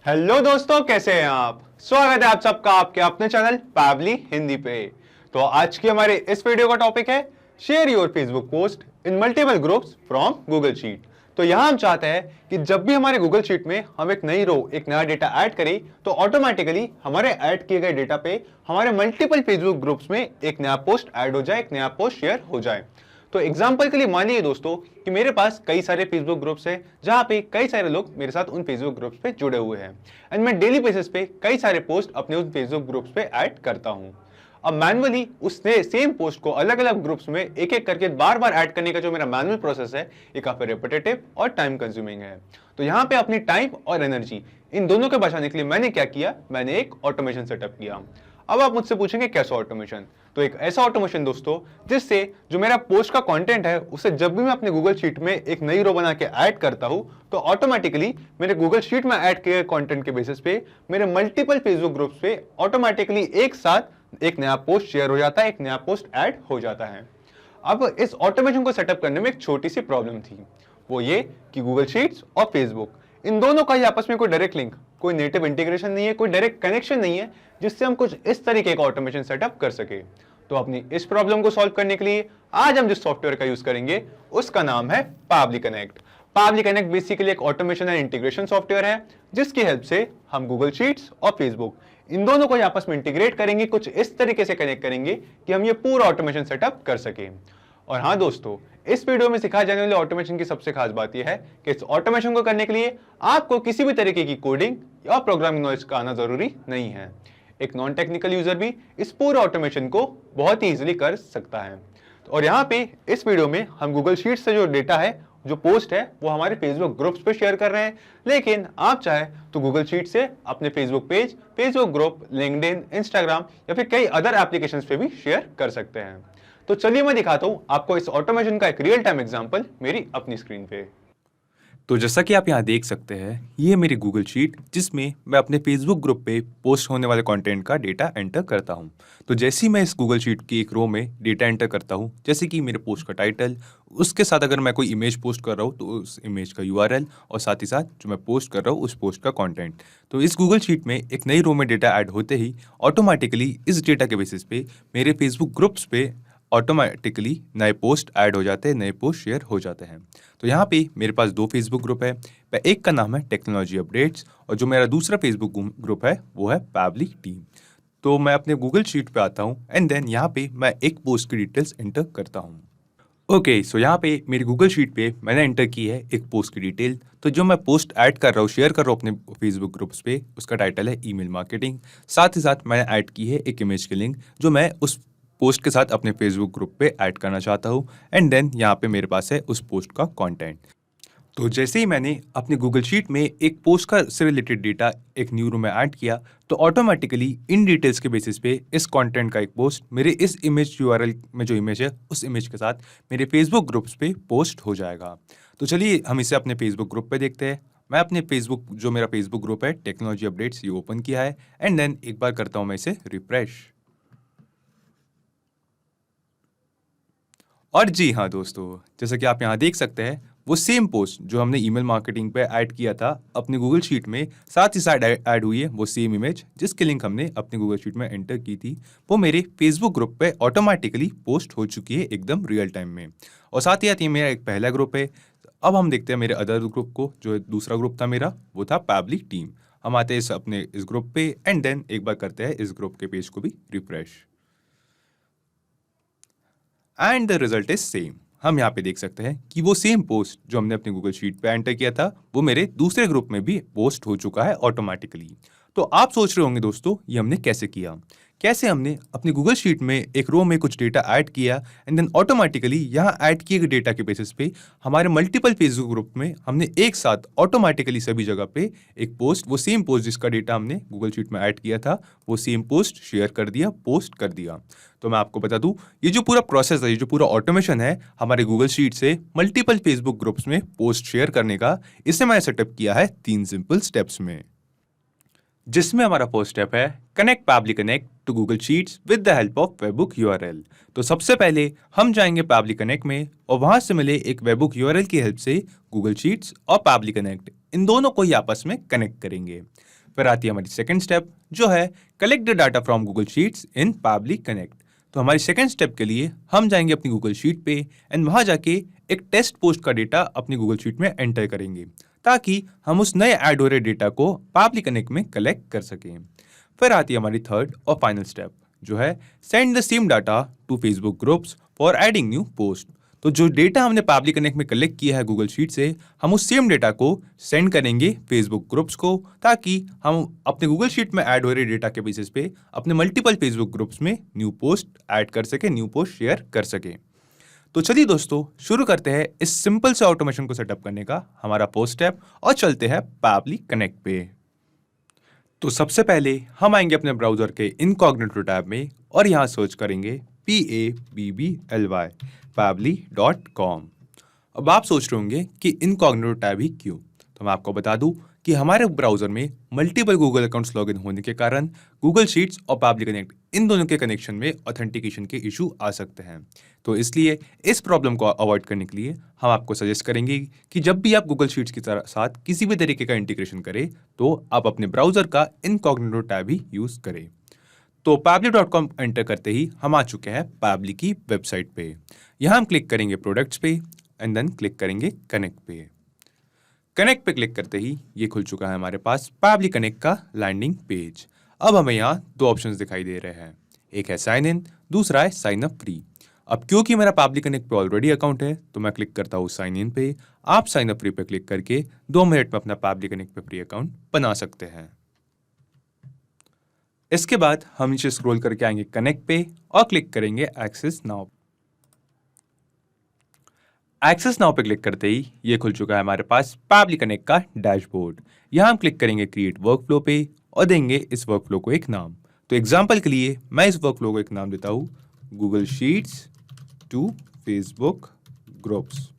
Hello दोस्तों, कैसे हैं आप। स्वागत है आप सबका आपके अपने चैनल पैबली हिंदी पे। तो आज की हमारे इस वीडियो का टॉपिक है share your Facebook post in multiple groups from Google sheet. तो यहां हम चाहते हैं कि जब भी हमारे गूगल शीट में हम एक नई रो एक नया डेटा ऐड करें तो ऑटोमेटिकली हमारे ऐड किए गए डेटा पे हमारे मल्टीपल फेसबुक ग्रुप्स में एक नया पोस्ट ऐड हो जाए, एक नया पोस्ट शेयर हो जाए। तो एग्जाम्पल के लिए मान लीजिए दोस्तों कि मेरे पास कई सारे फेसबुक ग्रुप्स हैं जहां पे कई सारे लोग मेरे साथ उन फेसबुक ग्रुप्स पे जुड़े हुए हैं एंड मैं डेली बेसिस पे कई सारे पोस्ट अपने उन फेसबुक ग्रुप्स पे ऐड करता हूं। अब मैनुअली उसने सेम पोस्ट को अलग अलग ग्रुप्स में एक एक करके बार बार ऐड करने का जो मेरा मैनुअल प्रोसेस है ये काफी रेपिटेटिव और टाइम कंज्यूमिंग है। तो यहाँ पे अपनी टाइम और एनर्जी इन दोनों को बचाने के लिए मैंने क्या किया, मैंने एक ऑटोमेशन सेटअप किया। अब आप मुझसे पूछेंगे कैसा ऑटोमेशन। तो एक ऐसा ऑटोमेशन दोस्तों जिससे जो मेरा पोस्ट का कंटेंट है उसे जब भी मैं अपने गूगल शीट में एक नई रो बना के ऐड करता हूं तो ऑटोमेटिकली मेरे गूगल शीट में ऐड किए कंटेंट के बेसिस पे मेरे मल्टीपल फेसबुक ग्रुप्स पे ऑटोमेटिकली एक साथ एक नया पोस्ट शेयर हो जाता है, एक नया पोस्ट ऐड हो जाता है। अब इस ऑटोमेशन को सेटअप करने में एक छोटी सी प्रॉब्लम थी, वो ये कि गूगल शीट्स और फेसबुक इन दोनों का ही आपस में कोई डायरेक्ट लिंक, कोई नेटिव इंटीग्रेशन नहीं है, कोई डायरेक्ट कनेक्शन नहीं है जिससे हम कुछ इस तरीके का ऑटोमेशन सेटअप कर सके। तो अपनी इस प्रॉब्लम को सॉल्व करने के लिए आज हम जिस सॉफ्टवेयर का यूज करेंगे उसका नाम है पावली कनेक्ट। पावली कनेक्ट बेसिकली एक ऑटोमेशन एंड इंटीग्रेशन सॉफ्टवेयर है जिसकी हेल्प से हम गूगल शीट्स और फेसबुक इन दोनों को आपस में इंटीग्रेट करेंगे, कुछ इस तरीके से कनेक्ट करेंगे कि हम ये पूरा ऑटोमेशन सेटअप कर सके। और हाँ दोस्तों, इस वीडियो में सिखाए जाने वाले ऑटोमेशन की सबसे खास बात यह है कि इस ऑटोमेशन को करने के लिए आपको किसी भी तरीके की कोडिंग या प्रोग्रामिंग नॉलेज का आना जरूरी नहीं है। एक नॉन टेक्निकल यूजर भी इस पूरे ऑटोमेशन को बहुत ही इजीली कर सकता है। और यहाँ पे इस वीडियो में हम गूगल शीट से जो डेटा है, जो पोस्ट है, वो हमारे फेसबुक ग्रुप्स पे शेयर कर रहे हैं, लेकिन आप चाहे तो गूगल शीट से अपने Facebook page, Facebook group, LinkedIn, Instagram या फिर कई अदर एप्लीकेशंस पे भी शेयर कर सकते हैं। तो चलिए मैं दिखाता हूं आपको इस ऑटोमेशन का एक रियल टाइम एग्जांपल मेरी अपनी स्क्रीन पे। तो जैसा कि आप यहाँ देख सकते हैं, ये है मेरी गूगल शीट जिसमें मैं अपने फेसबुक ग्रुप पे पोस्ट होने वाले कंटेंट का डेटा एंटर करता हूँ। तो जैसे ही मैं इस गूगल शीट की एक रो में डेटा एंटर करता हूँ, जैसे कि मेरे पोस्ट का टाइटल, उसके साथ अगर मैं कोई इमेज पोस्ट कर रहा हूँ तो उस इमेज का यूआरएल और साथ ही साथ जो मैं पोस्ट कर रहा हूँ उस पोस्ट का कॉन्टेंट। तो इस गूगल शीट में एक नई रो में डेटा ऐड होते ही ऑटोमेटिकली इस डेटा के बेसिस पे मेरे फेसबुक ग्रुप्स पे ऑटोमेटिकली नए पोस्ट ऐड हो जाते हैं, नए पोस्ट शेयर हो जाते हैं। तो यहाँ पे मेरे पास दो फेसबुक ग्रुप है। एक का नाम है टेक्नोलॉजी अपडेट्स और जो मेरा दूसरा फेसबुक ग्रुप है वो है पैबली टीम। तो मैं अपने गूगल शीट पे आता हूँ एंड देन यहाँ पे मैं एक पोस्ट की डिटेल्स एंटर करता हूँ। ओके, सो यहाँ पे मेरी गूगल शीट पे मैंने एंटर की है एक पोस्ट की डिटेल। तो जो मैं पोस्ट ऐड कर रहा हूँ, शेयर कर रहा हूँ अपने फेसबुक ग्रुप्स पे, उसका टाइटल है ईमेल मार्केटिंग। साथ ही साथ मैंने ऐड की है एक इमेज की लिंक जो मैं उस पोस्ट के साथ अपने फेसबुक ग्रुप पे ऐड करना चाहता हूँ एंड देन यहाँ पे मेरे पास है उस पोस्ट का कंटेंट। तो जैसे ही मैंने अपनी गूगल शीट में एक पोस्ट का से रिलेटेड डेटा एक न्यू रो में ऐड किया तो ऑटोमेटिकली इन डिटेल्स के बेसिस पे इस कंटेंट का एक पोस्ट मेरे इस इमेज यूआरएल में जो इमेज है उस इमेज के साथ मेरे फेसबुक ग्रुप्स पे पोस्ट हो जाएगा। तो चलिए हम इसे अपने फेसबुक ग्रुप पे देखते हैं। मैं अपने फेसबुक जो मेरा फेसबुक ग्रुप है टेक्नोलॉजी अपडेट्स, ये ओपन किया है एंड देन एक बार करता हूँ मैं इसे रिफ्रेश। और जी हाँ दोस्तों, जैसा कि आप यहाँ देख सकते हैं, वो सेम पोस्ट जो हमने ईमेल मार्केटिंग पे ऐड किया था अपनी गूगल शीट में, साथ ही साथ ऐड हुई है वो सेम इमेज जिसकी लिंक हमने अपनी गूगल शीट में एंटर की थी, वो मेरे फेसबुक ग्रुप पे ऑटोमेटिकली पोस्ट हो चुकी है एकदम रियल टाइम में। और साथ ही साथ ये मेरा एक पहला ग्रुप है। अब हम देखते हैं मेरे अदर ग्रुप को, जो दूसरा ग्रुप था मेरा वो था पैबली टीम। हम आते हैं अपने इस ग्रुप पे एंड देन एक बार करते हैं इस ग्रुप के पेज को भी refresh and the result is same. हम यहाँ पे देख सकते हैं कि वो सेम पोस्ट जो हमने अपनी गूगल शीट पे एंटर किया था वो मेरे दूसरे ग्रुप में भी पोस्ट हो चुका है ऑटोमेटिकली। तो आप सोच रहे होंगे दोस्तों ये हमने कैसे किया। कैसे हमने अपनी गूगल शीट में एक रो में कुछ डेटा ऐड किया एंड देन ऑटोमेटिकली यहाँ ऐड किए गए डेटा के बेसिस पे हमारे मल्टीपल फेसबुक ग्रुप में हमने एक साथ ऑटोमेटिकली सभी जगह पे एक पोस्ट, वो सेम पोस्ट जिसका डेटा हमने गूगल शीट में ऐड किया था, वो सेम पोस्ट शेयर कर दिया, पोस्ट कर दिया। तो मैं आपको बता दूं, ये जो पूरा प्रोसेस है, ये जो पूरा ऑटोमेशन है हमारे गूगल शीट से मल्टीपल फेसबुक ग्रुप्स में पोस्ट शेयर करने का, इसे मैंने सेटअप किया है 3 सिंपल स्टेप्स में। जिसमें हमारा फर्स्ट स्टेप है connect Pabbly connect to Google Sheets with the help of webhook URL. तो सबसे पहले हम जाएंगे पैबली कनेक्ट में और वहां से मिले एक वेबबुक यूआरएल की हेल्प से गूगल शीट्स और पैबली कनेक्ट इन दोनों को ही आपस में कनेक्ट करेंगे। फिर आती है हमारी सेकंड स्टेप जो है collect the data from Google sheets in Pabbly connect. तो हमारी सेकंड स्टेप के लिए हम जाएंगे अपनी गूगल शीट पे एंड वहां जाके एक टेस्ट पोस्ट का डेटा अपनी गूगल शीट में एंटर करेंगे ताकि हम उस नए ऐड हो रहे डेटा को पैबली कनेक्ट में कलेक्ट कर सकें। फिर आती है हमारी थर्ड और फाइनल स्टेप जो है send the same data to Facebook groups for adding new post. तो जो डेटा हमने पैबली कनेक्ट में कलेक्ट किया है गूगल शीट से हम उस सेम डेटा को सेंड करेंगे फेसबुक ग्रुप्स को ताकि हम अपने गूगल शीट में ऐड हो रहे डेटा के बेसिस पे अपने मल्टीपल फेसबुक ग्रुप्स में न्यू पोस्ट ऐड कर सके, न्यू पोस्ट शेयर कर सके। तो चलिए दोस्तों शुरू करते हैं इस सिंपल से ऑटोमेशन को सेटअप करने का हमारा फर्स्ट स्टेप और चलते हैं पैबली कनेक्ट पे। तो सबसे पहले हम आएंगे अपने ब्राउजर के इनकॉग्निटो टैब में और यहाँ सर्च करेंगे PABBLY pabbly.com। अब आप सोच रहे होंगे कि इनकॉग्निटो टैब ही क्यों, तो मैं आपको बता दूं कि हमारे ब्राउजर में मल्टीपल गूगल अकाउंट्स लॉगिन होने के कारण गूगल शीट्स और पैबली कनेक्ट इन दोनों के कनेक्शन में ऑथेंटिकेशन के इशू आ सकते हैं। तो इसलिए इस प्रॉब्लम को अवॉइड करने के लिए हम आपको सजेस्ट करेंगे कि जब भी आप गूगल शीट्स के साथ किसी भी तरीके का इंटीग्रेशन करें तो आप अपने ब्राउजर का इनकॉग्निटो टैब ही यूज करें। तो pabbly.com एंटर करते ही हम आ चुके हैं पैबली की वेबसाइट पे। यहाँ हम क्लिक करेंगे प्रोडक्ट्स पे एंड देन क्लिक करेंगे कनेक्ट पे। कनेक्ट पे क्लिक करते ही ये खुल चुका है हमारे पास पैबली कनेक्ट का लैंडिंग पेज। अब हमें यहाँ दो ऑप्शंस दिखाई दे रहे हैं, एक है साइन इन, दूसरा है साइन अप फ्री। अब क्योंकि मेरा पैबली कनेक्ट पे ऑलरेडी अकाउंट है तो मैं क्लिक करता हूँ साइन इन पे। आप साइन अप फ्री पे क्लिक करके 2 मिनट में अपना पैबली कनेक्ट पे फ्री अकाउंट बना सकते हैं। इसके बाद हम नीचे स्क्रॉल करके आएंगे कनेक्ट पे और क्लिक करेंगे एक्सेस नाउ। एक्सेस नाउ पे क्लिक करते ही ये खुल चुका है हमारे पास पैबली कनेक्ट का डैशबोर्ड। यहाँ हम क्लिक करेंगे क्रिएट वर्कफ्लो पे और देंगे इस वर्कफ्लो को एक नाम। तो एग्जांपल के लिए मैं इस वर्कफ्लो को एक नाम देता हूँ Google sheets to Facebook groups,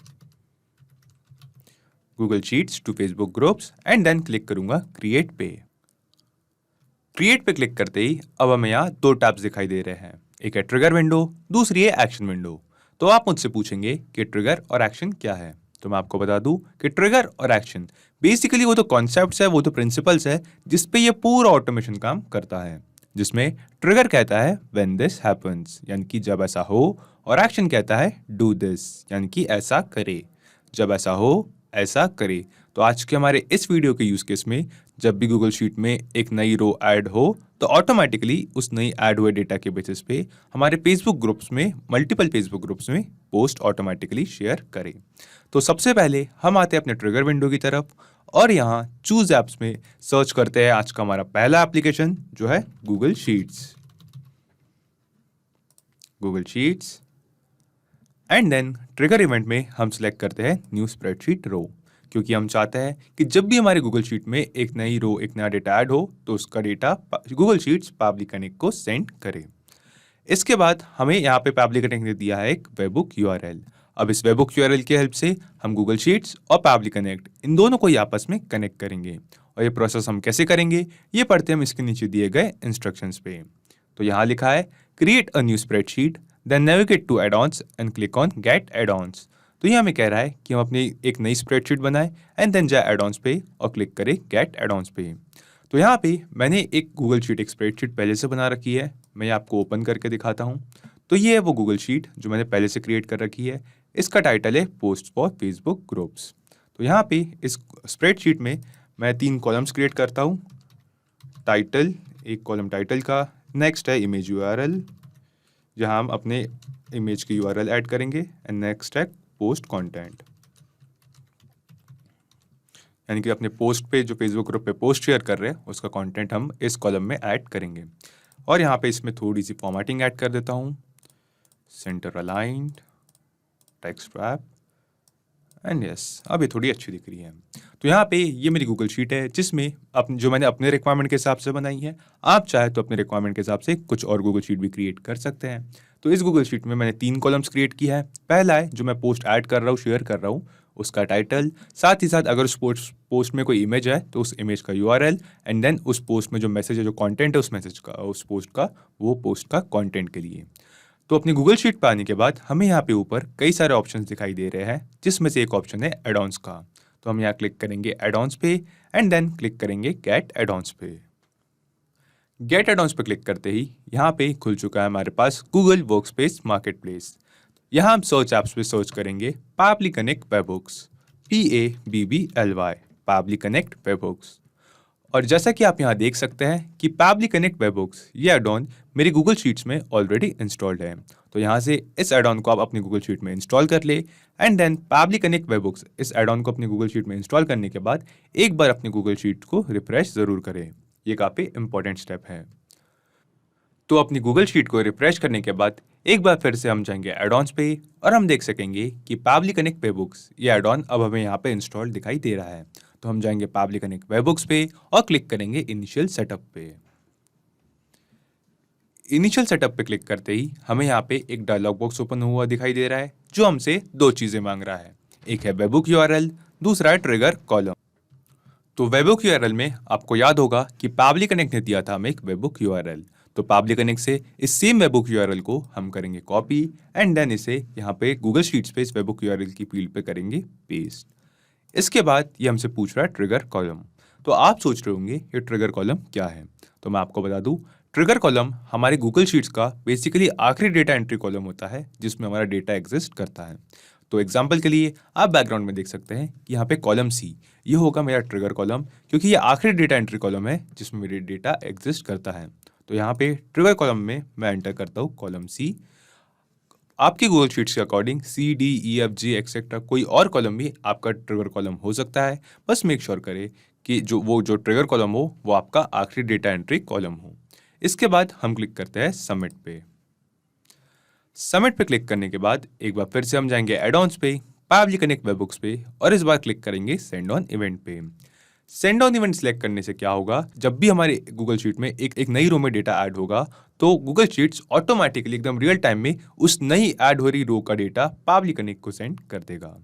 Google sheets to Facebook groups and then click करूंगा क्रिएट पे। क्रिएट पे क्लिक करते ही अब हमें यहाँ 2 टैब्स दिखाई दे रहे हैं, एक है ट्रिगर विंडो, दूसरी है एक्शन विंडो। तो आप मुझसे पूछेंगे कि ट्रिगर और एक्शन क्या है, तो मैं आपको बता दूं कि ट्रिगर और एक्शन बेसिकली वो तो कॉन्सेप्ट्स है, वो तो प्रिंसिपल्स है जिस पे ये पूरा ऑटोमेशन काम करता है। जिसमें ट्रिगर कहता है व्हेन दिस हैपेंस यानी कि जब ऐसा हो, और एक्शन कहता है डू दिस यानी कि ऐसा करे, जब ऐसा हो ऐसा करे। तो आज के हमारे इस वीडियो के यूज केस में जब भी गूगल शीट में एक नई रो ऐड हो तो ऑटोमेटिकली उस नई ऐड हुए डेटा के बेसिस पे हमारे फेसबुक ग्रुप्स में, मल्टीपल फेसबुक ग्रुप्स में पोस्ट ऑटोमेटिकली शेयर करें। तो सबसे पहले हम आते हैं अपने ट्रिगर विंडो की तरफ और यहाँ चूज एप्स में सर्च करते हैं आज का हमारा पहला एप्लीकेशन जो है Google sheets. Google sheets and then trigger event में हम सिलेक्ट करते हैं न्यू स्प्रेडशीट रो, क्योंकि हम चाहते हैं कि जब भी हमारे गूगल शीट में एक नई रो, एक नया डेटा ऐड हो तो उसका data Google sheets Pabbly connect को सेंड करे। इसके बाद हमें यहाँ पे पैबली कनेक्ट ने दिया है एक वेबबुक यूआरएल। अब इस वेबबुक यूआरएल की हेल्प से हम गूगल शीट्स और पैबली कनेक्ट इन दोनों को ही आपस में कनेक्ट करेंगे। और ये प्रोसेस हम कैसे करेंगे ये पढ़ते हम इसके नीचे दिए गए इंस्ट्रक्शंस पे। तो यहाँ लिखा है create a new spreadsheet then navigate to add-ons and click on get add-ons. तो ये हमें कह रहा है कि हम अपनी एक नई स्प्रेडशीट बनाएं एंड देन जाए एड-ऑन्स पे और क्लिक करें गेट एड-ऑन्स पे। तो यहाँ पे मैंने एक गूगल शीट, एक स्प्रेडशीट पहले से बना रखी है, मैं आपको ओपन करके दिखाता हूँ। तो ये है वो गूगल शीट जो मैंने पहले से क्रिएट कर रखी है। इसका टाइटल है पोस्ट फॉर फेसबुक ग्रुप्स। तो यहाँ पे इस स्प्रेडशीट में मैं 3 कॉलम्स क्रिएट करता हूँ। टाइटल, एक कॉलम टाइटल का, नेक्स्ट है इमेज यूआरएल जहाँ हम अपने इमेज की यूआरएल ऐड करेंगे एंड नेक्स्ट है पोस्ट कंटेंट यानी कि अपने पोस्ट पे जो फेसबुक ग्रुप पे पोस्ट शेयर कर रहे हैं उसका कंटेंट हम इस कॉलम में ऐड करेंगे। और यहाँ पे इसमें थोड़ी सी फॉर्मेटिंग ऐड कर देता हूँ, centre aligned, text rap and yes, अब ये थोड़ी अच्छी दिख रही है। तो यहाँ पे ये मेरी गूगल शीट है जिसमें जो मैंने अपने रिक्वायरमेंट के हिसाब से बनाई है। आप चाहे तो अपने रिक्वायरमेंट के हिसाब से कुछ और गूगल शीट भी क्रिएट कर सकते हैं। तो इस गूगल शीट में मैंने 3 कॉलम्स क्रिएट किया है। पहला है जो मैं पोस्ट ऐड कर रहा हूँ, शेयर कर रहा हूँ, उसका टाइटल, साथ ही साथ अगर उस पोस्ट में कोई इमेज है तो उस इमेज का यूआरएल, एंड देन उस पोस्ट में जो मैसेज है, जो कंटेंट है उस मैसेज का, उस पोस्ट का, वो पोस्ट का कंटेंट के लिए। तो अपनी गूगल शीट पर आने के बाद हमें यहाँ पे ऊपर कई सारे ऑप्शंस दिखाई दे रहे हैं, जिसमें से एक ऑप्शन है एड-ऑन्स का। तो हम यहाँ क्लिक करेंगे एड-ऑन्स पे एंड देन क्लिक करेंगे गेट एड-ऑन्स पे। गेट एड-ऑन्स पे क्लिक करते ही यहाँ पे खुल चुका है हमारे पास गूगल वर्कस्पेस मार्केटप्लेस। यहाँ हम सर्च ऐप्स पे सर्च करेंगे पावली कनेक्ट वेबहुक्स, PABBLY, पावली कनेक्ट वेबहुक्स। और जैसा कि आप यहाँ देख सकते हैं कि पावली कनेक्ट वेबहुक्स ये एड ऑन मेरी गूगल शीट्स में ऑलरेडी इंस्टॉल्ड है। तो यहाँ से इस एड ऑन को आप अपनी गूगल शीट में इंस्टॉल कर ले एंड देन पावली कनेक्ट वेबहुक्स इस एड ऑन को अपनी गूगल शीट में इंस्टॉल करने के बाद एक बार अपनी गूगल शीट को रिफ्रेश ज़रूर करें। ये काफ़ी इंपॉर्टेंट स्टेप है। तो अपनी गूगल शीट को रिफ्रेश करने के बाद एक बार फिर से हम जाएंगे एड-ऑन्स पे और हम देख सकेंगे कि पावली कनेक्ट वेबहुक्स ये एड ऑन अब हमें यहाँ पे इंस्टॉल दिखाई दे रहा है। तो हम जाएंगे पावली कनेक्ट वेबहुक्स पे और क्लिक करेंगे इनिशियल सेटअप पे। इनिशियल सेटअप पे क्लिक करते ही हमें यहाँ पे एक डायलॉग बॉक्स ओपन हुआ दिखाई दे रहा है, जो हमसे दो चीज़ें मांग रहा है। एक है वेबहुक यूआरएल, दूसरा है ट्रिगर कॉलम। तो वेबहुक यूआरएल में आपको याद होगा कि पावली कनेक्ट ने दिया था हमें एक वेबहुक यूआरएल। तो पावली कनेक्ट से इस सेम वेबहुक यूआरएल को हम करेंगे कॉपी एंड देन इसे यहाँ पे गूगल शीट्स पे इस वेबहुक यूआरएल की फील्ड पे करेंगे पेस्ट। इसके बाद ये हमसे पूछ रहा है ट्रिगर कॉलम। तो आप सोच रहे होंगे ये ट्रिगर कॉलम क्या है। तो मैं आपको बता दूं, ट्रिगर कॉलम हमारे गूगल शीट्स का बेसिकली आखिरी डेटा एंट्री कॉलम होता है, जिसमें हमारा डेटा एग्जिस्ट करता है। तो एग्जाम्पल के लिए आप बैकग्राउंड में देख सकते हैं कि यहाँ पे कॉलम सी ये होगा मेरा ट्रिगर कॉलम, क्योंकि ये आखिरी डेटा एंट्री कॉलम है जिसमें मेरे डेटा एग्जिस्ट करता है। तो यहाँ पे ट्रिगर कॉलम में मैं एंटर करता हूँ कॉलम सी। आपकी गूगल शीट्स के according C, D, E, F, G etcetera कोई और कॉलम भी आपका ट्रिगर कॉलम हो सकता है। बस मेक श्योर करें कि जो ट्रिगर कॉलम हो वो आपका आखिरी डेटा एंट्री कॉलम हो। इसके बाद हम क्लिक करते हैं सबमिट पे। सबमिट पे क्लिक करने के बाद एक बार फिर से हम जाएंगे एड-ऑन्स पे, पावली कनेक्ट वेबहुक्स पे और इस बार क्लिक करेंगे सेंड ऑन इवेंट पे। सेंड ऑन इवेंट सेलेक्ट करने से क्या होगा, जब भी हमारे गूगल शीट में एक नई रो में डेटा ऐड होगा तो गूगल शीट्स ऑटोमेटिकली एकदम रियल टाइम में उस नई ऐड हो रही रो का डेटा पावली कनेक्ट को सेंड कर देगा।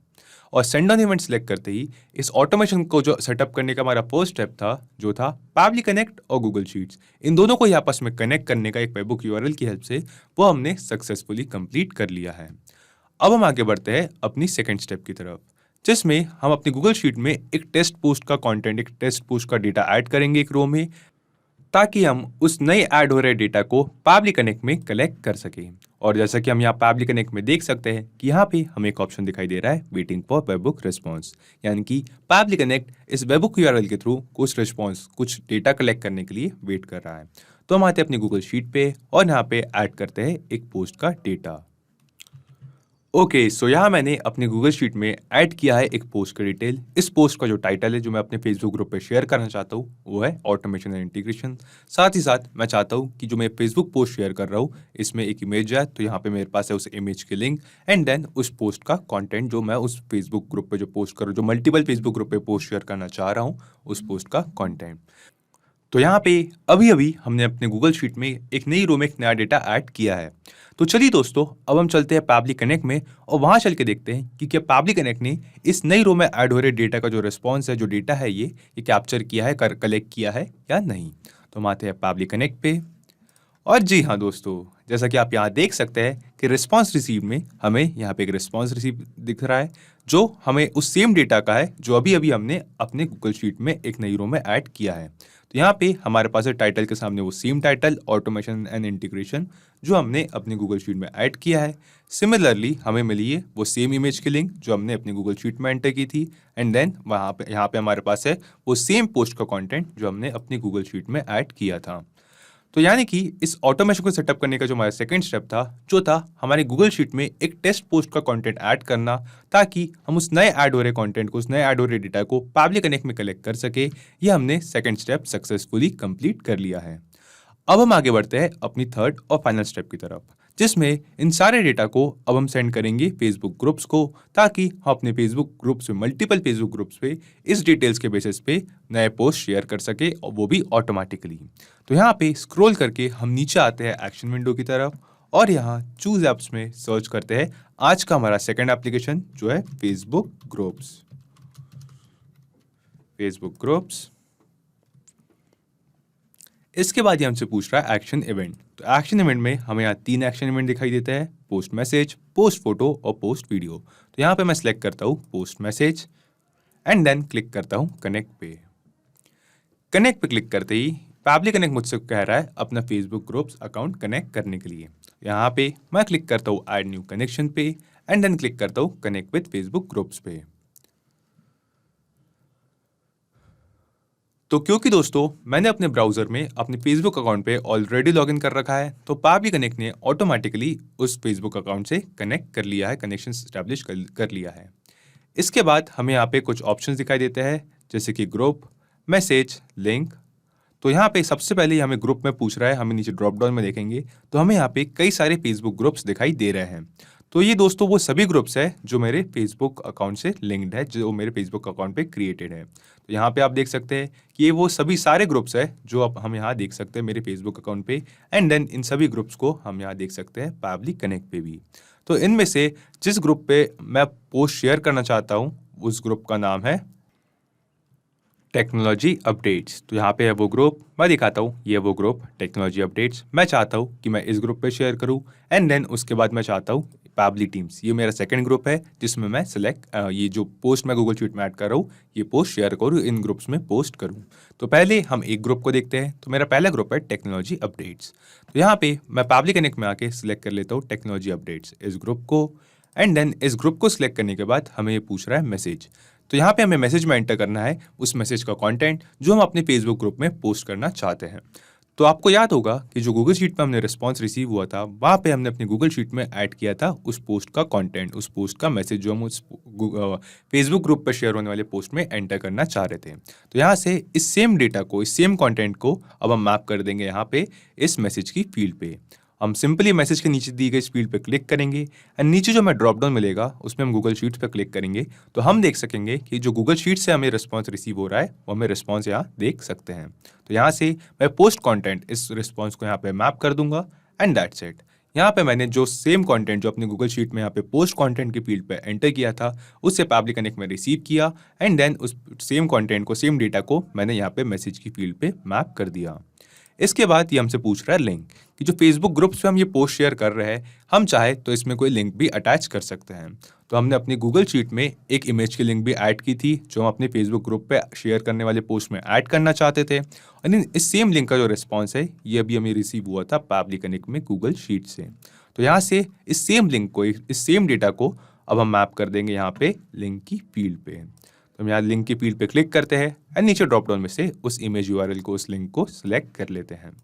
और सेंड ऑन इवेंट सेलेक्ट करते ही इस ऑटोमेशन को जो सेटअप करने का हमारा फर्स्ट स्टेप था, जो था पावली कनेक्ट और गूगल शीट्स, इन दोनों को ही आपस में कनेक्ट करने का एक वेबहुक यूआरएल की हेल्प से वो हमने सक्सेसफुली कंप्लीट कर लिया है। अब हम आगे बढ़ते हैं अपनी सेकेंड स्टेप की तरफ, जिसमें हम अपनी गूगल शीट में एक टेस्ट पोस्ट का कंटेंट, एक टेस्ट पोस्ट का डेटा ऐड करेंगे एक रो में, ताकि हम उस नए ऐड हो रहे डेटा को पावली कनेक्ट में कलेक्ट कर सकें। और जैसा कि हम यहाँ पावली कनेक्ट में देख सकते हैं कि यहाँ पे हमें एक ऑप्शन दिखाई दे रहा है वेटिंग फॉर वेबहुक रिस्पॉन्स, यानी कि पावली कनेक्ट इस वेबहुक यूआरएल के थ्रू कुछ रिस्पॉन्स, कुछ डेटा कलेक्ट करने के लिए वेट कर रहा है। तो हम आते हैं अपनी गूगल शीट पे और यहाँ पे ऐड करते हैं एक पोस्ट का डेटा। ओके, सो यहाँ मैंने अपने गूगल शीट में ऐड किया है एक पोस्ट का डिटेल। इस पोस्ट का जो टाइटल है, जो मैं अपने फेसबुक ग्रुप पे शेयर करना चाहता हूँ, वो है ऑटोमेशन एंड इंटीग्रेशन। साथ ही साथ मैं चाहता हूँ कि जो मैं फेसबुक पोस्ट शेयर कर रहा हूँ इसमें एक इमेज है, तो यहाँ पे मेरे पास है उस इमेज की लिंक एंड देन उस पोस्ट का कंटेंट जो मैं उस फेसबुक ग्रुप पे जो पोस्ट कर रहा हूँ, जो मल्टीपल फेसबुक ग्रुप पे पोस्ट शेयर करना चाह रहा हूँ, उस पोस्ट का कंटेंट। तो यहाँ पे अभी अभी हमने अपने गूगल शीट में एक नई रो में एक नया डेटा ऐड किया है। तो चलिए दोस्तों, अब हम चलते हैं पावली कनेक्ट में और वहाँ चल के देखते हैं कि क्या पावली कनेक्ट ने इस नई रो में ऐड हो रहे डेटा का जो रिस्पॉन्स है, जो डेटा है, ये कैप्चर किया है, कलेक्ट किया है या नहीं। तो हम आते हैं पावली कनेक्ट पे और जी हाँ दोस्तों, जैसा कि आप यहाँ देख सकते हैं कि रिस्पॉन्स रिसीव में हमें यहाँ पे एक रिस्पॉन्स रिसीव दिख रहा है, जो हमें उस सेम डेटा का है जो अभी अभी हमने अपने गूगल शीट में एक नई रो में ऐड किया है। तो यहाँ पे हमारे पास है टाइटल के सामने वो same title automation and integration जो हमने अपनी गूगल शीट में ऐड किया है। सिमिलरली हमें मिली है वो सेम इमेज की लिंक जो हमने अपनी गूगल शीट में एंटर की थी एंड देन यहाँ पे हमारे पास है वो सेम पोस्ट का कंटेंट जो हमने अपनी गूगल शीट में ऐड किया था। तो यानी कि इस ऑटोमेशन को सेटअप करने का जो हमारा सेकंड स्टेप था, जो था हमारी गूगल शीट में एक टेस्ट पोस्ट का कंटेंट ऐड करना, ताकि हम उस नए ऐड हो रहे कंटेंट को, उस नए ऐड हो रहे डेटा को पावली कनेक्ट में कलेक्ट कर सके, ये हमने सेकंड स्टेप सक्सेसफुली कंप्लीट कर लिया है। अब हम आगे बढ़ते हैं अपनी थर्ड और फाइनल स्टेप की तरफ, जिसमें इन सारे डेटा को अब हम सेंड करेंगे फेसबुक ग्रुप्स को, ताकि हम अपने फेसबुक ग्रुप्स में, मल्टीपल फेसबुक ग्रुप्स पे इस डिटेल्स के बेसिस पे नए पोस्ट शेयर कर सके, और वो भी ऑटोमेटिकली। तो यहाँ पे स्क्रॉल करके हम नीचे आते हैं एक्शन विंडो की तरफ और यहाँ चूज एप्स में सर्च करते हैं आज का हमारा सेकंड एप्लीकेशन जो है फेसबुक ग्रुप्स। इसके बाद ये हमसे पूछ रहा है एक्शन इवेंट। तो एक्शन इवेंट में हमें यहाँ 3 एक्शन इवेंट दिखाई देते हैं, पोस्ट मैसेज, पोस्ट फोटो और पोस्ट वीडियो। तो यहाँ पे मैं सिलेक्ट करता हूँ post message and then click करता हूँ कनेक्ट पे। कनेक्ट पे क्लिक करते ही पैबली कनेक्ट मुझसे कह रहा है अपना फेसबुक ग्रुप्स अकाउंट कनेक्ट करने के लिए। यहाँ पे मैं क्लिक करता हूँ ऐड न्यू कनेक्शन पे एंड देन क्लिक करता हूँ कनेक्ट विद फेसबुक ग्रुप्स पे। तो क्योंकि दोस्तों मैंने अपने ब्राउजर में अपने फेसबुक अकाउंट पे ऑलरेडी लॉगिन कर रखा है, तो पैबली कनेक्ट ने ऑटोमेटिकली उस फेसबुक अकाउंट से कनेक्ट कर लिया है, कनेक्शन स्टैब्लिश कर लिया है। इसके बाद हमें यहाँ पे कुछ ऑप्शंस दिखाई देते हैं जैसे कि ग्रुप, मैसेज, लिंक। तो यहाँ पे सबसे पहले हमें ग्रुप में पूछ रहा है, हमें नीचे ड्रॉप डाउन में देखेंगे तो हमें यहाँ पे कई सारे फेसबुक ग्रुप्स दिखाई दे रहे हैं। तो ये दोस्तों वो सभी ग्रुप्स है जो मेरे फेसबुक अकाउंट से लिंक्ड है, जो मेरे फेसबुक अकाउंट पे क्रिएटेड है। तो यहाँ पे आप देख सकते हैं कि ये वो सभी सारे ग्रुप्स है जो अब हम यहाँ देख सकते हैं मेरे फेसबुक अकाउंट पे एंड देन इन सभी ग्रुप्स को हम यहाँ देख सकते हैं पैबली कनेक्ट पे भी। तो इनमें से जिस ग्रुप पे मैं पोस्ट शेयर करना चाहता हूँ उस ग्रुप का नाम है टेक्नोलॉजी अपडेट्स। तो यहाँ पे है वो ग्रुप, मैं दिखाता हूँ, ये वो ग्रुप टेक्नोलॉजी अपडेट्स। मैं चाहता हूँ कि मैं इस ग्रुप पे शेयर करूँ एंड देन उसके बाद मैं चाहता हूँ पैबली टीम्स, ये मेरा सेकंड ग्रुप है जिसमें मैं ये जो पोस्ट मैं गूगल शीट में ऐड कर रहा हूँ ये पोस्ट शेयर करूँ, इन ग्रुप्स में पोस्ट करूँ। तो पहले हम एक ग्रुप को देखते हैं। तो मेरा पहला ग्रुप है टेक्नोलॉजी अपडेट्स। तो यहाँ पे मैं पैबली कनेक्ट में आके सिलेक्ट कर लेता हूँ टेक्नोलॉजी अपडेट्स इस ग्रुप को एंड देन इस ग्रुप को सिलेक्ट करने के बाद हमें ये पूछ रहा है मैसेज। तो यहाँ पे हमें मैसेज में एंटर करना है उस मैसेज का कंटेंट जो हम अपने फेसबुक ग्रुप में पोस्ट करना चाहते हैं। तो आपको याद होगा कि जो गूगल शीट में हमने रिस्पांस रिसीव हुआ था वहाँ पे हमने अपनी गूगल शीट में ऐड किया था उस पोस्ट का कंटेंट, उस पोस्ट का मैसेज जो हम उस फेसबुक ग्रुप पर शेयर होने वाले पोस्ट में एंटर करना चाह रहे थे। तो यहाँ से इस सेम डेटा को, इस सेम कंटेंट को अब हम मैप कर देंगे यहाँ पे इस मैसेज की फील्ड पे। हम सिंपली मैसेज के नीचे दी गई फील्ड पे क्लिक करेंगे एंड नीचे जो हमें ड्रॉप डाउन मिलेगा उसमें हम गूगल शीट्स पे क्लिक करेंगे तो हम देख सकेंगे कि जो गूगल शीट से हमें रिस्पांस रिसीव हो रहा है वो हमें रिस्पांस यहाँ देख सकते हैं। तो यहाँ से मैं पोस्ट कंटेंट इस रिस्पांस को यहाँ पे मैप कर दूंगा एंड दैट्स इट। यहाँ पे मैंने जो सेम कंटेंट जो अपनी गूगल शीट में यहाँ पे पोस्ट कंटेंट की फील्ड पे एंटर किया था उससे पैबली कनेक्ट में रिसीव किया एंड देन उस सेम कंटेंट को, सेम डेटा को मैंने यहाँ पे मैसेज की फील्ड पे मैप कर दिया। इसके बाद ये हमसे पूछ रहा है लिंक, कि जो फेसबुक ग्रुप्स पे हम ये पोस्ट शेयर कर रहे हैं हम चाहे तो इसमें कोई लिंक भी अटैच कर सकते हैं। तो हमने अपनी गूगल शीट में एक इमेज की लिंक भी ऐड की थी जो हम अपने फेसबुक ग्रुप पे शेयर करने वाले पोस्ट में ऐड करना चाहते थे और इस सेम लिंक का जो रिस्पॉन्स है ये अभी हमें रिसीव हुआ था पैबली कनेक्ट में गूगल शीट से। तो यहाँ से इस सेम लिंक को, इस सेम डेटा को अब हम मैप कर देंगे यहाँ पे लिंक की फील्ड पे। तो हम यहाँ लिंक की फील्ड पे क्लिक करते हैं एंड नीचे ड्रॉप डाउन में से उस इमेज यूआरएल को, उस लिंक को सिलेक्ट कर लेते हैं।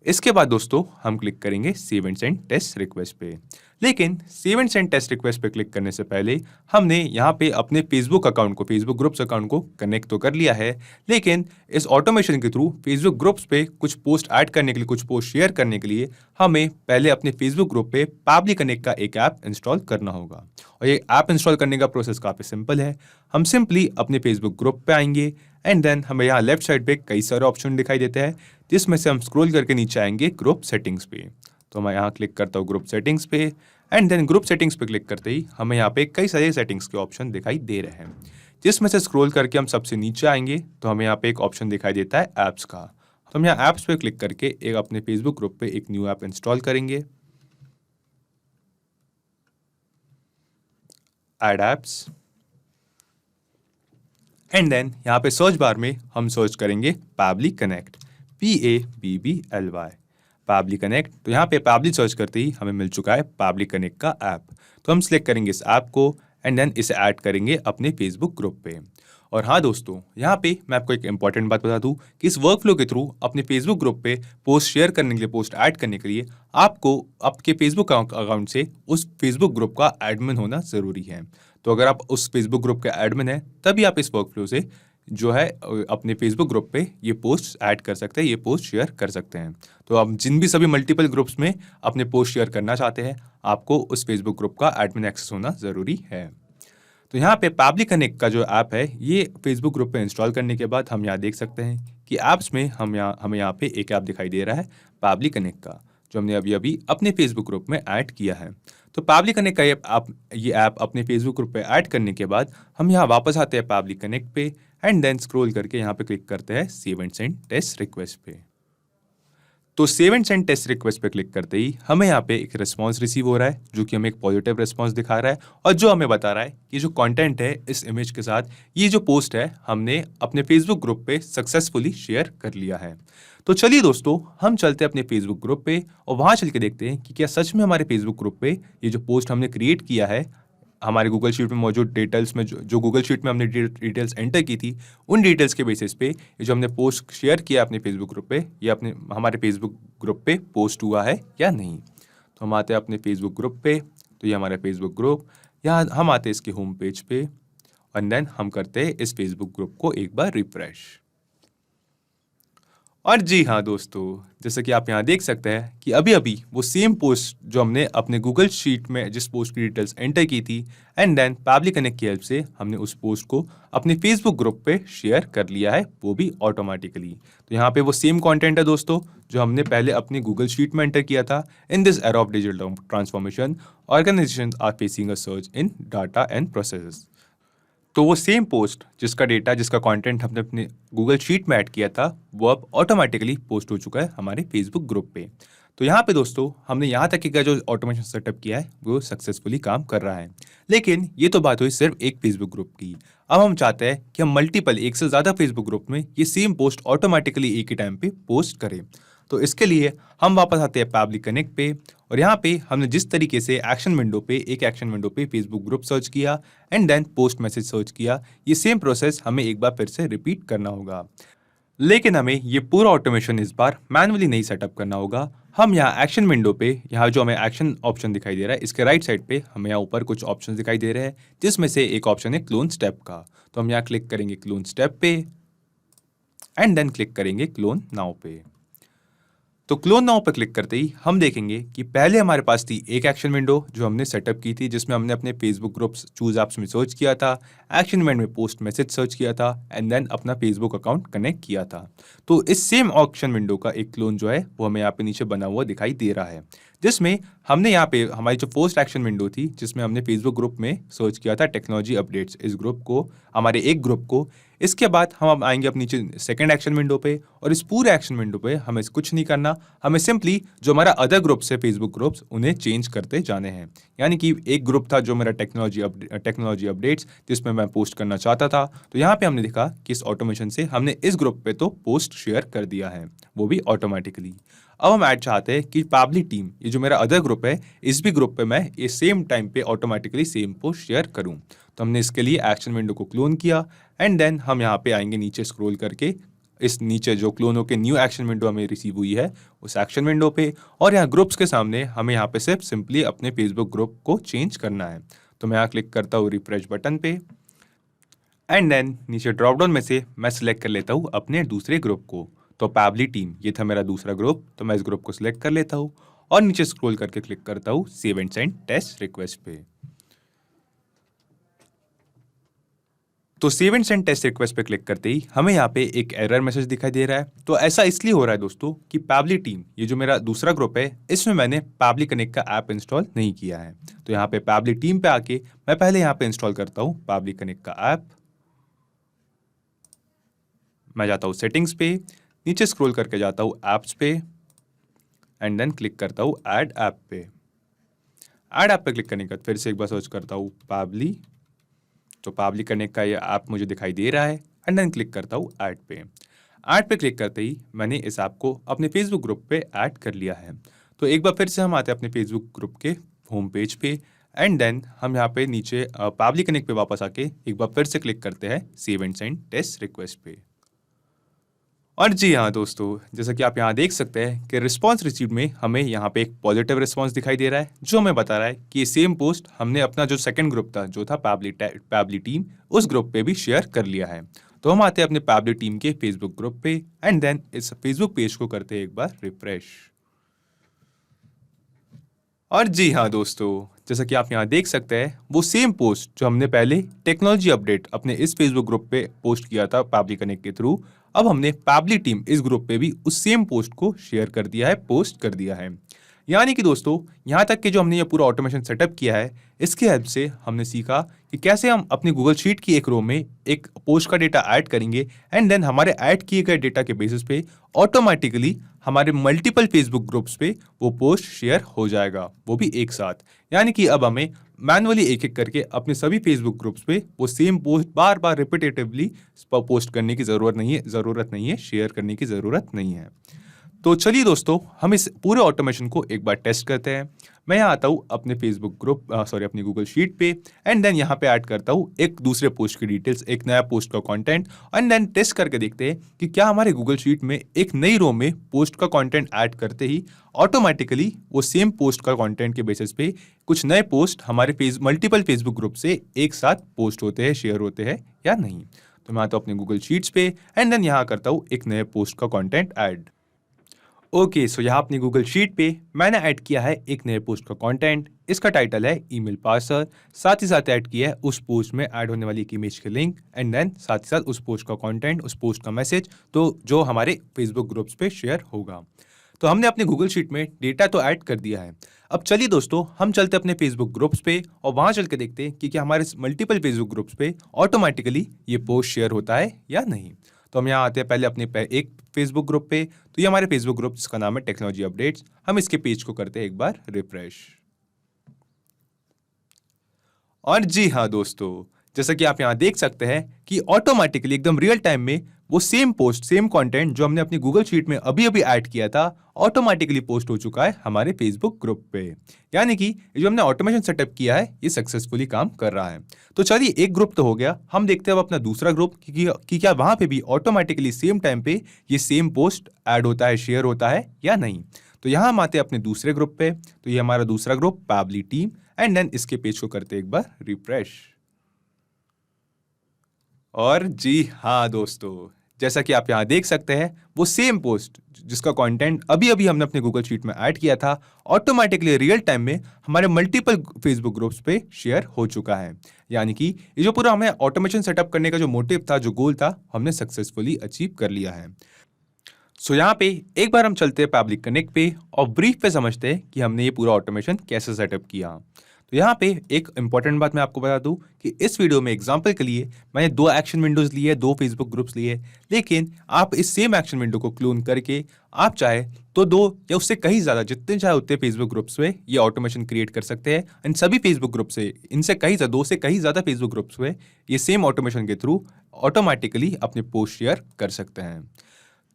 इसके बाद दोस्तों हम क्लिक करेंगे save and send test request पे। लेकिन save and send test request पे क्लिक करने से पहले हमने यहाँ पे अपने फेसबुक अकाउंट को, फेसबुक ग्रुप्स अकाउंट को कनेक्ट तो कर लिया है, लेकिन इस ऑटोमेशन के थ्रू फेसबुक ग्रुप्स पे कुछ पोस्ट ऐड करने के लिए, कुछ पोस्ट शेयर करने के लिए हमें पहले अपने फेसबुक ग्रुप पे पैबली कनेक्ट का एक ऐप इंस्टॉल करना होगा। और ये ऐप इंस्टॉल करने का प्रोसेस काफ़ी सिंपल है। हम सिंपली अपने फेसबुक ग्रुप पे आएंगे एंड देन हमें यहाँ लेफ्ट साइड पे कई सारे ऑप्शन दिखाई देते हैं जिसमें से हम स्क्रॉल करके नीचे आएंगे ग्रुप सेटिंग्स पे। तो मैं यहाँ क्लिक करता हूँ ग्रुप सेटिंग्स पे एंड देन ग्रुप सेटिंग्स पे क्लिक करते ही हमें यहाँ पे कई सारे सेटिंग्स के ऑप्शन दिखाई दे रहे हैं, जिसमें से स्क्रॉल करके हम सबसे नीचे आएंगे तो हमें यहाँ पे एक ऑप्शन दिखाई देता है ऐप्स का। तो हम यहाँ ऐप्स पे क्लिक करके एक अपने फेसबुक ग्रुप पे एक न्यू ऐप इंस्टॉल करेंगे, ऐड ऐप्स एंड देन यहाँ पे सर्च बार में हम सर्च करेंगे Pabbly connect, PABBLY, Pabbly connect. तो यहाँ पे पैबली सर्च करते ही हमें मिल चुका है पैबली कनेक्ट का ऐप। तो हम सिलेक्ट करेंगे इस ऐप को एंड देन इसे ऐड करेंगे अपने फेसबुक ग्रुप पे। और हाँ दोस्तों, यहाँ पे मैं आपको एक इंपॉर्टेंट बात बता दूँ कि इस वर्कफ्लो के थ्रू अपने फेसबुक ग्रुप पे पोस्ट शेयर करने के लिए, पोस्ट ऐड करने के लिए आपको आपके फेसबुक अकाउंट से उस फेसबुक ग्रुप का एडमिन होना ज़रूरी है। तो अगर आप उस फेसबुक ग्रुप के एडमिन हैं तभी आप इस वर्कफ्लो से जो है अपने फेसबुक ग्रुप पे ये पोस्ट ऐड कर सकते हैं, ये पोस्ट शेयर कर सकते हैं। तो आप जिन भी सभी मल्टीपल ग्रुप्स में अपने पोस्ट शेयर करना चाहते हैं आपको उस फेसबुक ग्रुप का एडमिन एक्सेस होना ज़रूरी है। तो यहाँ पे पैबली कनेक्ट का जो ऐप है ये फेसबुक ग्रुप पे इंस्टॉल करने के बाद हम यहाँ देख सकते हैं कि ऐप्स में हमें यहाँ पे एक ऐप दिखाई दे रहा है पैबली कनेक्ट का। जो हमने अभी अभी अपने फेसबुक ग्रुप में ऐड किया है। तो पैबली कनेक्ट का ये ऐप अपने फेसबुक ग्रुप पे ऐड करने के बाद हम यहाँ वापस आते हैं पैबली कनेक्ट पे एंड देन स्क्रॉल करके यहाँ पे क्लिक करते हैं save and send test request पे। तो save and send test request पे क्लिक करते ही हमें यहाँ पे एक रिस्पांस रिसीव हो रहा है जो कि हमें एक पॉजिटिव रिस्पांस दिखा रहा है और जो हमें बता रहा है कि जो कंटेंट है इस इमेज के साथ, ये जो पोस्ट है हमने अपने फेसबुक ग्रुप पे सक्सेसफुली शेयर कर लिया है। तो चलिए दोस्तों, हम चलते हैं अपने फेसबुक ग्रुप पे और वहाँ चल के देखते हैं कि क्या सच में हमारे फेसबुक ग्रुप पे ये जो पोस्ट हमने क्रिएट किया है हमारे गूगल शीट में मौजूद डिटेल्स में जो गूगल शीट में हमने डिटेल्स एंटर की थी, उन डिटेल्स के बेसिस पे ये जो हमने पोस्ट शेयर किया अपने फेसबुक ग्रुप पे, ये अपने हमारे फेसबुक ग्रुप पे पोस्ट हुआ है या नहीं। तो हम आते हैं अपने फेसबुक ग्रुप पे, तो ये हमारा फेसबुक ग्रुप, यहाँ हम आते हैं इसके होम पेज पे और देन हम करते हैं इस फेसबुक ग्रुप को एक बार रिफ्रेश। और जी हाँ दोस्तों, जैसे कि आप यहाँ देख सकते हैं कि अभी अभी वो सेम पोस्ट जो हमने अपने गूगल शीट में जिस पोस्ट की डिटेल्स एंटर की थी एंड देन पैबली कनेक्ट की हेल्प से हमने उस पोस्ट को अपने फेसबुक ग्रुप पे शेयर कर लिया है, वो भी ऑटोमेटिकली। तो यहाँ पे वो सेम कंटेंट है दोस्तों जो हमने पहले अपनी गूगल शीट में एंटर किया था। In this era of digital transformation, organizations are facing a search in data and processes. तो वो सेम पोस्ट जिसका कंटेंट हमने अपने गूगल शीट में ऐड किया था, वो अब ऑटोमेटिकली पोस्ट हो चुका है हमारे फेसबुक ग्रुप पे। तो यहाँ पे दोस्तों हमने यहाँ तक का जो ऑटोमेशन सेटअप किया है वो सक्सेसफुली काम कर रहा है। लेकिन ये तो बात हुई सिर्फ एक फेसबुक ग्रुप की। अब हम चाहते हैं कि हम मल्टीपल, एक से ज़्यादा फेसबुक ग्रुप में ये सेम पोस्ट ऑटोमेटिकली एक ही टाइम पे पोस्ट करें। तो इसके लिए हम वापस आते हैं पैबली कनेक्ट पे और यहाँ पे हमने जिस तरीके से एक एक्शन विंडो पे फेसबुक ग्रुप सर्च किया and then post message search किया, ये सेम प्रोसेस हमें एक बार फिर से रिपीट करना होगा। लेकिन हमें ये पूरा ऑटोमेशन इस बार मैनुअली नहीं सेटअप करना होगा। हम यहाँ एक्शन विंडो पे, यहाँ जो हमें एक्शन ऑप्शन दिखाई दे रहा है, इसके राइट साइड पे हमें यहाँ ऊपर कुछ ऑप्शन दिखाई दे रहे हैं जिसमें से एक ऑप्शन है क्लोन स्टेप का। तो हम यहाँ क्लिक करेंगे क्लोन स्टेप पे एंड देन क्लिक करेंगे क्लोन नाउ पे। तो क्लोन नाउ पर क्लिक करते ही हम देखेंगे कि पहले हमारे पास थी एक एक्शन विंडो जो हमने सेटअप की थी जिसमें हमने अपने फेसबुक ग्रुप्स चूज ऐप्स में सर्च किया था, एक्शन विंडो में पोस्ट मैसेज सर्च किया था एंड देन अपना फेसबुक अकाउंट कनेक्ट किया था। तो इस सेम एक्शन विंडो का एक क्लोन जो है वो हमें यहाँ पे नीचे बना हुआ दिखाई दे रहा है, जिसमें हमने यहाँ पे हमारी जो फर्स्ट एक्शन विंडो थी जिसमें हमने फेसबुक ग्रुप में सर्च किया था टेक्नोलॉजी अपडेट्स, इस ग्रुप को, हमारे एक ग्रुप को। इसके बाद हम आएंगे अपनी नीचे सेकंड एक्शन विंडो पे और इस पूरे एक्शन विंडो पे हमें कुछ नहीं करना, हमें सिंपली जो हमारा अदर ग्रुप्स है फेसबुक ग्रुप्स उन्हें चेंज करते जाने हैं। यानी कि एक ग्रुप था जो मेरा टेक्नोलॉजी अपडेट्स जिसमें मैं पोस्ट करना चाहता था, तो यहाँ पे हमने देखा कि इस ऑटोमेशन से हमने इस ग्रुप पे तो पोस्ट शेयर कर दिया है, वो भी ऑटोमेटिकली। अब हम ऐड चाहते हैं कि पैबली टीम, ये जो मेरा अदर ग्रुप है, इस भी ग्रुप पे मैं ये सेम टाइम पे ऑटोमेटिकली सेम पोस्ट शेयर करूं। तो हमने इसके लिए एक्शन विंडो को क्लोन किया एंड देन हम यहाँ पे आएंगे नीचे स्क्रॉल करके इस नीचे जो क्लोन होकर न्यू एक्शन विंडो हमें रिसीव हुई है उस एक्शन विंडो पे, और यहाँ ग्रुप्स के सामने हमें यहाँ पे सिर्फ सिंपली अपने फेसबुक ग्रुप को चेंज करना है। तो मैं यहाँ क्लिक करता हूँ रिफ्रेश बटन पे एंड देन नीचे ड्रॉप डाउन में से मैं सिलेक्ट कर लेता हूँ अपने दूसरे ग्रुप को। तो पैबली टीम ये था मेरा दूसरा ग्रुप, तो मैं इस ग्रुप को सिलेक्ट कर लेता हूँ और नीचे स्क्रॉल करके क्लिक करता हूँ save and send test request पे। तो save and send test request पे क्लिक करते ही हमें यहाँ पे एक एरर मैसेज दिखाई दे रहा है। तो ऐसा इसलिए हो रहा है दोस्तों कि पैबली टीम, ये जो मेरा दूसरा ग्रुप है, इसमें मैंने पैबली कनेक्ट का ऐप इंस्टॉल नहीं किया है। तो यहाँ पे पैबली टीम पे आके मैं पहले यहाँ पे इंस्टॉल करता हूँ पैबली कनेक्ट का ऐप। मैं जाता हूँ सेटिंग्स पे, नीचे स्क्रॉल करके जाता हूँ ऐप्स पे एंड देन क्लिक करता हूँ ऐड ऐप पे। ऐड ऐप पे क्लिक करने के बाद फिर से एक बार सर्च करता हूँ पैबली। तो पैबली कनेक्ट का ये ऐप मुझे दिखाई दे रहा है एंड देन क्लिक करता हूँ ऐड पे। ऐड पे क्लिक करते ही मैंने इस ऐप को अपने फेसबुक ग्रुप पे ऐड कर लिया है। तो एक बार फिर से हम आते हैं अपने फेसबुक ग्रुप के होम पेज पे एंड देन हम यहाँ पे नीचे पैबली कनेक्ट पे वापस आके एक बार फिर से क्लिक करते हैं save and send test request पे। और जी हाँ दोस्तों, जैसा कि आप यहाँ देख सकते हैं कि रिस्पांस रिसीव में हमें यहाँ पे एक पॉजिटिव रिस्पांस दिखाई दे रहा है जो हमें बता रहा है कि ये सेम पोस्ट हमने अपना जो सेकंड ग्रुप था जो था पैबली टीम, उस ग्रुप पे भी शेयर कर लिया है। तो हम आते हैं अपने पैबली टीम के फेसबुक ग्रुप पे एंड देन इस फेसबुक पेज को करते हैं एक बार रिफ्रेश। और जी हाँ दोस्तों, जैसा कि आप यहाँ देख सकते हैं वो सेम पोस्ट जो हमने पहले टेक्नोलॉजी अपडेट अपने इस फेसबुक ग्रुप पे पोस्ट किया था पैबली कनेक्ट के थ्रू, अब हमने पैबली टीम इस ग्रुप पे भी उस सेम पोस्ट को शेयर कर दिया है, पोस्ट कर दिया है। यानी कि दोस्तों यहाँ तक कि जो हमने ये पूरा ऑटोमेशन सेटअप किया है, इसके हेल्प से हमने सीखा कि कैसे हम अपनी गूगल शीट की एक रो में एक पोस्ट का डेटा ऐड करेंगे एंड देन हमारे ऐड किए गए डेटा के बेसिस पे ऑटोमेटिकली हमारे मल्टीपल फेसबुक ग्रुप्स पे वो पोस्ट शेयर हो जाएगा, वो भी एक साथ। यानी कि अब हमें मैनुअली एक एक करके अपने सभी फेसबुक ग्रुप्स पे वो सेम पोस्ट बार बार रिपीटेटिवली पोस्ट करने की ज़रूरत नहीं है, शेयर करने की ज़रूरत नहीं है। तो चलिए दोस्तों, हम इस पूरे ऑटोमेशन को एक बार टेस्ट करते हैं। मैं यहाँ आता हूँ अपने फेसबुक ग्रुप अपनी गूगल शीट पे एंड देन यहाँ पे ऐड करता हूँ एक दूसरे पोस्ट की डिटेल्स, एक नया पोस्ट का कंटेंट एंड देन टेस्ट करके देखते हैं कि क्या हमारे गूगल शीट में एक नई रो में पोस्ट का कंटेंट ऐड करते ही ऑटोमेटिकली वो सेम पोस्ट का कंटेंट के बेसिस पे कुछ नए पोस्ट हमारे मल्टीपल फेसबुक ग्रुप से एक साथ पोस्ट होते हैं, शेयर होते हैं या नहीं। तो मैं आता हूँ अपने गूगल शीट्स पे एंड देन यहाँ करता हूँ एक नए पोस्ट का कॉन्टेंट ऐड। ओके, सो यहाँ अपनी गूगल शीट पे मैंने ऐड किया है एक नए पोस्ट का कंटेंट। इसका टाइटल है ईमेल पार्सर। साथ ही साथ ऐड किया है उस पोस्ट में ऐड होने वाली एक इमेज के लिंक एंड देन साथ ही साथ उस पोस्ट का कंटेंट, उस पोस्ट का मैसेज, तो जो हमारे फेसबुक ग्रुप्स पे शेयर होगा। तो हमने अपने गूगल शीट में डेटा तो ऐड कर दिया है। अब चलिए दोस्तों, हम चलते अपने फेसबुक ग्रुप्स पे और वहाँ चल के देखते हैं कि क्या हमारे मल्टीपल फेसबुक ग्रुप्स पे ऑटोमेटिकली ये पोस्ट शेयर होता है या नहीं। तो हम यहाँ आते हैं पहले अपने एक फेसबुक ग्रुप पे। तो ये हमारे फेसबुक ग्रुप जिसका नाम है टेक्नोलॉजी अपडेट्स। हम इसके पेज को करते हैं एक बार रिफ्रेश। और जी हाँ दोस्तों, जैसा कि आप यहाँ देख सकते हैं कि ऑटोमेटिकली एकदम रियल टाइम में वो सेम पोस्ट, सेम कंटेंट जो हमने अपनी गूगल शीट में अभी अभी ऐड किया था, ऑटोमेटिकली पोस्ट हो चुका है हमारे फेसबुक ग्रुप पे। यानी कि जो हमने ऑटोमेशन सेटअप किया है ये सक्सेसफुली काम कर रहा है। तो चलिए, एक ग्रुप तो हो गया, हम देखते हैं अब अपना दूसरा ग्रुप कि क्या वहां पे भी ऑटोमेटिकली सेम टाइम पे ये सेम पोस्ट ऐड होता है, शेयर होता है या नहीं। तो यहाँ हम आते हैं अपने दूसरे ग्रुप पे। तो ये हमारा दूसरा group Pabbly team and then इसके पेज को करते हैं एक बार रिफ्रेश। और जी हाँ दोस्तों, जैसा कि आप यहाँ देख सकते हैं वो सेम पोस्ट जिसका कंटेंट अभी अभी हमने अपने गूगल शीट में ऐड किया था, ऑटोमेटिकली रियल टाइम में हमारे मल्टीपल फेसबुक ग्रुप्स पे शेयर हो चुका है। यानी कि ये जो पूरा हमें ऑटोमेशन सेटअप करने का जो मोटिव था, जो गोल था, हमने सक्सेसफुली अचीव कर लिया है। सो यहाँ पे एक बार हम चलते हैं पब्लिक कनेक्ट पे और ब्रीफ पे समझते हैं कि हमने ये पूरा ऑटोमेशन कैसे सेटअप किया। तो यहाँ पे एक इंपॉर्टेंट बात मैं आपको बता दूं कि इस वीडियो में एग्जांपल के लिए मैंने 2 एक्शन विंडोज लिए, 2 फेसबुक ग्रुप्स लिए, लेकिन आप इस सेम एक्शन विंडो को क्लोन करके आप चाहे तो 2 या उससे कहीं ज़्यादा, जितने चाहे उतने फेसबुक ग्रुप्स में ये ऑटोमेशन क्रिएट कर सकते हैं। एंड सभी फेसबुक ग्रुप से, इनसे कहीं 2 से कहीं ज़्यादा फेसबुक ग्रुप्स में ये सेम ऑटोमेशन के थ्रू ऑटोमेटिकली अपने पोस्ट शेयर कर सकते हैं।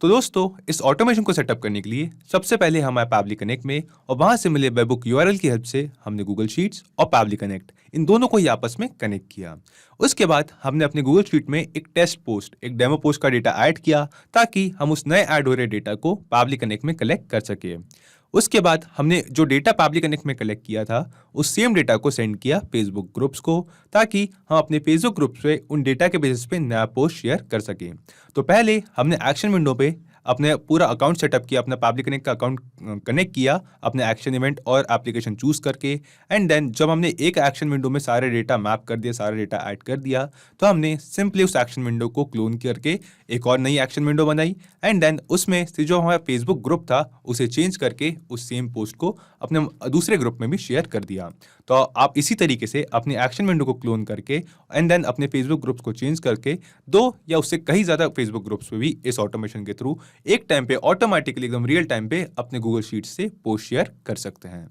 तो दोस्तों, इस ऑटोमेशन को सेटअप करने के लिए सबसे पहले हम आए पैबली कनेक्ट में और वहां से मिले वेबबुक यूआरएल की हेल्प से हमने गूगल शीट्स और पैबली कनेक्ट इन दोनों को ही आपस में कनेक्ट किया। उसके बाद हमने अपने गूगल शीट में एक टेस्ट पोस्ट, एक डेमो पोस्ट का डेटा ऐड किया ताकि हम उस नए ऐड हो रहे डेटा को पैबली कनेक्ट में कलेक्ट कर सके। उसके बाद हमने जो डेटा पैबली कनेक्ट में कलेक्ट किया था उस सेम डेटा को सेंड किया फेसबुक ग्रुप्स को ताकि हम अपने फेसबुक ग्रुप्स पे उन डेटा के बेसिस पे नया पोस्ट शेयर कर सकें। तो पहले हमने एक्शन विंडो पे अपने पूरा अकाउंट सेटअप किया, अपना पब्लिक कनेक्ट का अकाउंट कनेक्ट किया अपने एक्शन इवेंट और एप्लीकेशन चूज करके एंड देन जब हमने एक एक्शन विंडो में सारे डेटा मैप कर दिया, सारा डेटा ऐड कर दिया, तो हमने सिंपली उस एक्शन विंडो को क्लोन करके एक और नई एक्शन विंडो बनाई एंड देन उसमें से जो हमारा फेसबुक ग्रुप था उसे चेंज करके उस सेम पोस्ट को अपने दूसरे ग्रुप में भी शेयर कर दिया। तो आप इसी तरीके से अपनी एक्शन विंडो को क्लोन करके एंड देन अपने फेसबुक ग्रुप्स को चेंज करके 2 या उससे कहीं ज़्यादा फेसबुक ग्रुप्स में भी इस ऑटोमेशन के थ्रू एक टाइम पे ऑटोमेटिकली एकदम रियल टाइम पे अपने गूगल शीट से पोस्ट शेयर कर सकते हैं।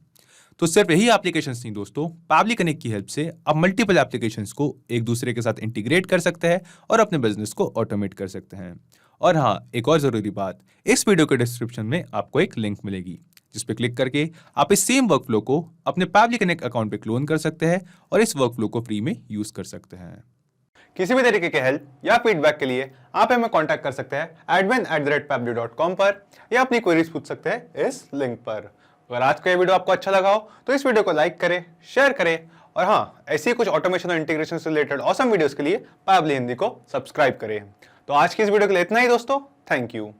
तो सिर्फ यही एप्लीकेशंस नहीं दोस्तों, पैबली कनेक्ट की हेल्प से आप मल्टीपल एप्लीकेशंस को एक दूसरे के साथ इंटीग्रेट कर सकते हैं और अपने बिजनेस को ऑटोमेट कर सकते हैं। और हाँ, एक और जरूरी बात, इस वीडियो के डिस्क्रिप्शन में आपको एक लिंक मिलेगी जिस पे क्लिक करके आप इस सेम वर्कफ्लो को अपने पैबली कनेक्ट अकाउंट पे क्लोन कर सकते हैं और इस वर्कफ्लो को फ्री में यूज कर सकते हैं। किसी भी तरीके के हेल्प या फीडबैक के लिए आप हमें कांटेक्ट कर सकते हैं admin@pably.com पर या अपनी क्वेरीज पूछ सकते हैं इस लिंक पर। अगर आज का ये वीडियो आपको अच्छा लगा हो तो इस वीडियो को लाइक करें, शेयर करें और हाँ, ऐसे ही कुछ ऑटोमेशन और इंटीग्रेशन से रिलेटेड ऑसम वीडियोस के लिए पैबली हिंदी को सब्सक्राइब करें। तो आज की इस वीडियो के लिए इतना ही दोस्तों, थैंक यू।